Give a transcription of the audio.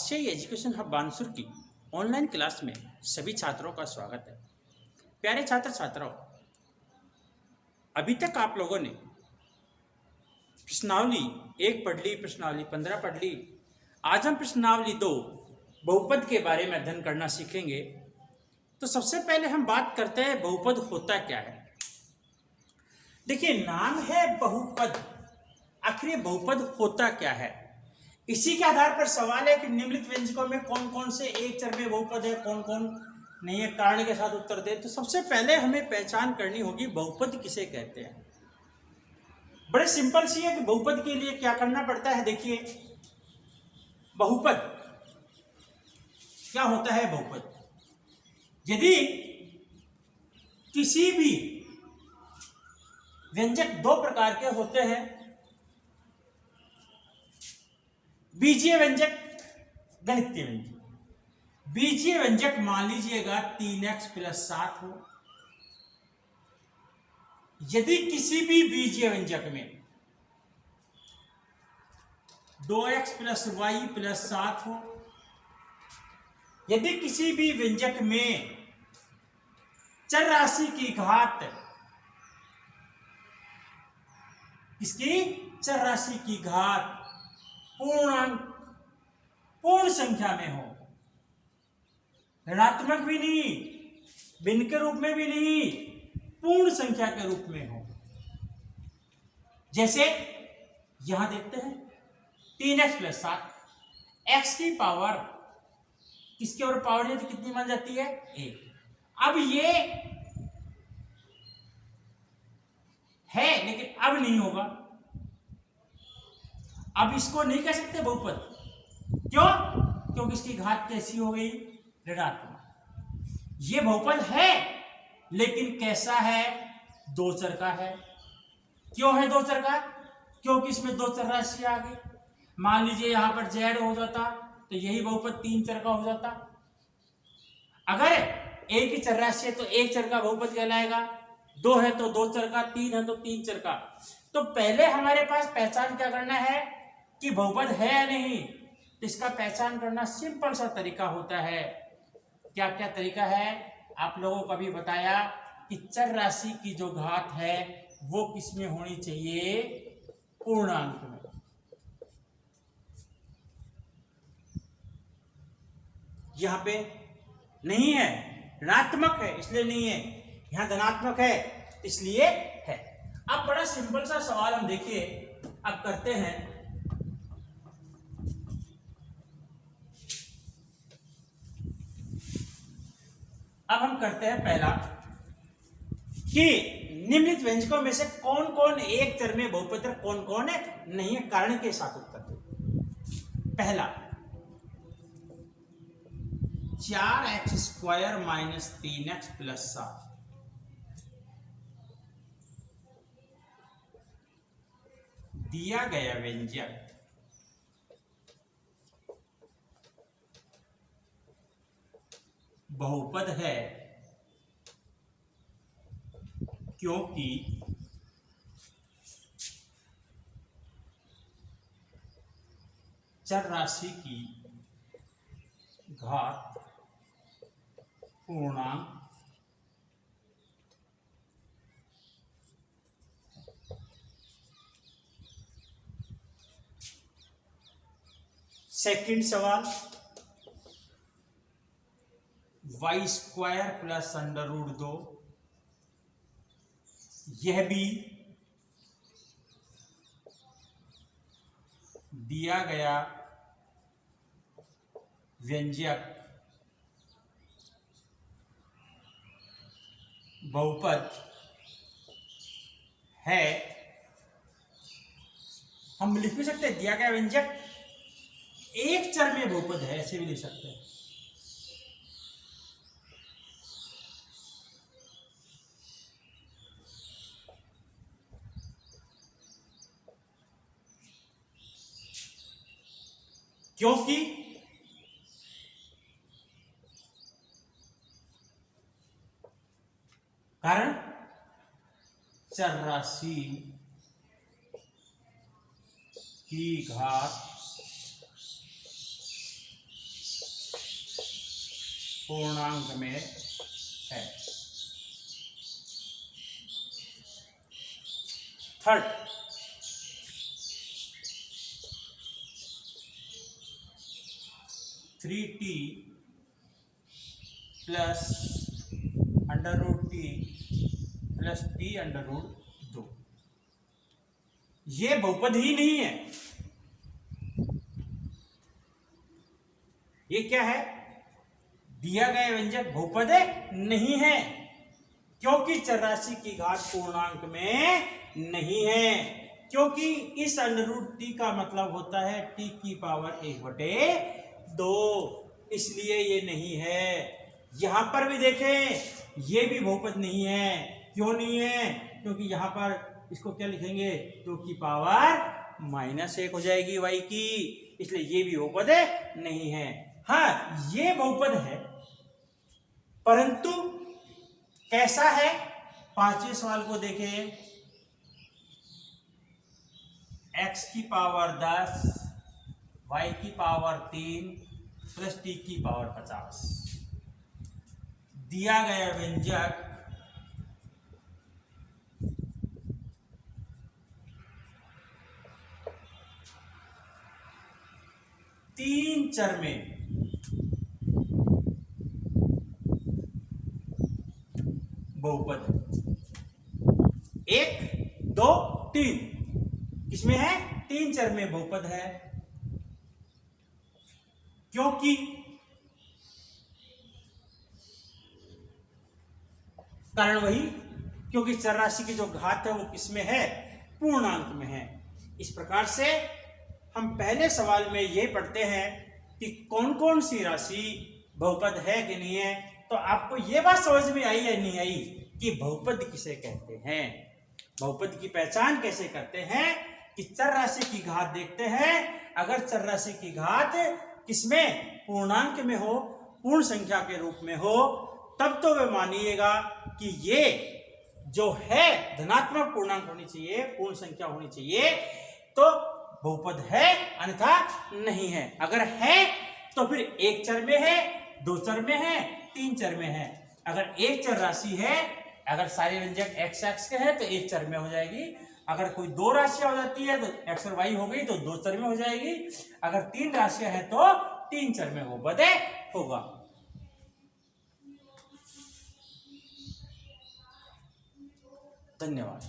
आशियाई education hub Bansur की online class में सभी छात्रों का स्वागत है। प्यारे छात्र छात्राओं, अभी तक आप लोगों ने प्रश्नावली 1 पढ़ ली, प्रश्नावली 15 पढ़ ली। आज हम प्रश्नावली 2 बहुपद के बारे में अध्ययन करना सीखेंगे। तो सबसे पहले हम बात करते हैं बहुपद होता क्या है। देखिए, नाम है बहुपद, आखिर ये बहुपद होता क्या है। इसी के आधार पर सवाल है कि निम्नलिखित व्यंजकों में कौन कौन से एक चर में बहुपद है, कौन कौन नहीं है। कारण के साथ उत्तर दे। तो सबसे पहले हमें पहचान करनी होगी बहुपद किसे कहते हैं। बड़े सिंपल सी है कि बहुपद के लिए क्या करना पड़ता है। देखिए, बहुपद क्या होता है। बहुपद यदि किसी भी व्यंजक दो प्रकार के होते हैं, बीजीय व्यंजक, गणितीय व्यंजक। बीजीय व्यंजक मान लीजिएगा 3x + 7 हो। यदि किसी भी बीजीय व्यंजक में 2x + y + 7 हो, यदि किसी भी व्यंजक में चर राशि की घात, इसकी चर राशि की घात पूर्णांक, पूर्ण संख्या में हो, ऋणात्मक भी नहीं, भिन्न के रूप में भी नहीं, पूर्ण संख्या के रूप में हो। जैसे यहां देखते हैं 3x + 7, x की पावर, इसके और पावर यदि कितनी बन जाती है, 1। अब ये है लेकिन अब नहीं होगा। अब इसको नहीं कह सकते बहुपद। क्यों? क्योंकि इसकी घात कैसी हो गई, ऋणात्मक। ये बहुपद है लेकिन कैसा है, दो चर का है। क्यों है दो चर का? क्योंकि इसमें दो चर राशि आ गई। मान लीजिए यहां पर z हो जाता तो यही बहुपद 3 चर का हो जाता। अगर एक ही चर राशि है तो एक चर का बहुपद कहलाएगा, 2 है तो 2 चर का, 3 है तो 3 चर का। तो पहले हमारे पास पहचान क्या करना है कि बहुपद है या नहीं। तो इसका पहचान करना सिंपल सा तरीका होता है। क्या क्या तरीका है, आप लोगों को अभी बताया कि चर राशि की जो घात है वो किसमें होनी चाहिए, पूर्णांक में। यहां पे नहीं है, ऋणात्मक है इसलिए नहीं है, यहां धनात्मक है इसलिए है। अब बड़ा सिंपल सा सवाल हम देखिए अब करते हैं। अब हम करते हैं पहला कि निम्नलिखित व्यंजकों में से कौन कौन एक चर में बहुपद है, कौन कौन है नहीं है। कारण के साथ उत्तर दो। पहला 4x² - 3x + 7। दिया गया व्यंजक बहुपद है क्योंकि चर राशि की घात पूर्णांक सेकंड सवाल y² + √2। यह भी दिया गया व्यंजक बहुपद है। हम लिख भी सकते हैं दिया गया व्यंजक एक चर में बहुपद है, ऐसे भी लिख सकते हैं। क्योंकि कारण चर राशि की घात पूर्णांक में है। Third, three T plus under root T plus T under root 2, ये बहुपद ही नहीं है। ये क्या है? दिया गया व्यंजक बहुपद नहीं है, क्योंकि चरराशि की घात पूर्णांक में नहीं है, क्योंकि इस अंडर रूट टी का मतलब होता है टी की पावर 1/2, इसलिए ये नहीं है। यहां पर भी देखें, ये भी बहुपद नहीं है। क्यों नहीं है? क्योंकि यहां पर इसको क्या लिखेंगे, 2 की पावर -1 हो जाएगी y की, इसलिए ये भी बहुपद नहीं है। हाँ, ये बहुपद है, परंतु कैसा है? पांचवें सवाल को देखें। x की पावर 10, y की पावर 3 प्लस t की पावर 50, दिया गया व्यंजक तीन चर में बहुपद, 1, 2, 3, किसमें है? 3 चर में बहुपद है, क्योंकि कारण वही, क्योंकि चरराशि की जो घात है वो किसमें है? पूर्णांक में है। इस प्रकार से हम पहले सवाल में ये पढ़ते हैं कि कौन कौन सी राशि बहुपद है कि नहीं है। तो आपको ये बात समझ में आई या नहीं आई कि बहुपद किसे कहते हैं, बहुपद की पहचान कैसे करते हैं? कि चर राशि की घात देखते हैं, अगर चर राशि की घात किसमें? पूर्णांक में हो, पूर्ण संख्या के रूप में हो, तब तो वे मानिएगा कि ये जो है धनात्मक पूर्णांक होनी चाहिए, पूर्ण संख्या होनी चाहिए, तो बहुपद है, अन्यथा नहीं है। अगर है तो फिर एक चर में है, 2 चर में है, 3 चर में है। अगर एक चर राशि है, अगर सारे व्यंजक x x के हैं तो एक चर में हो जाएगी। अगर कोई 2 राशियां हो जाती है तो x और y हो गई तो 2 चर में हो जाएगी। अगर 3 राशियां हैं तो 3 चर में बहुपद होगा। धन्यवाद।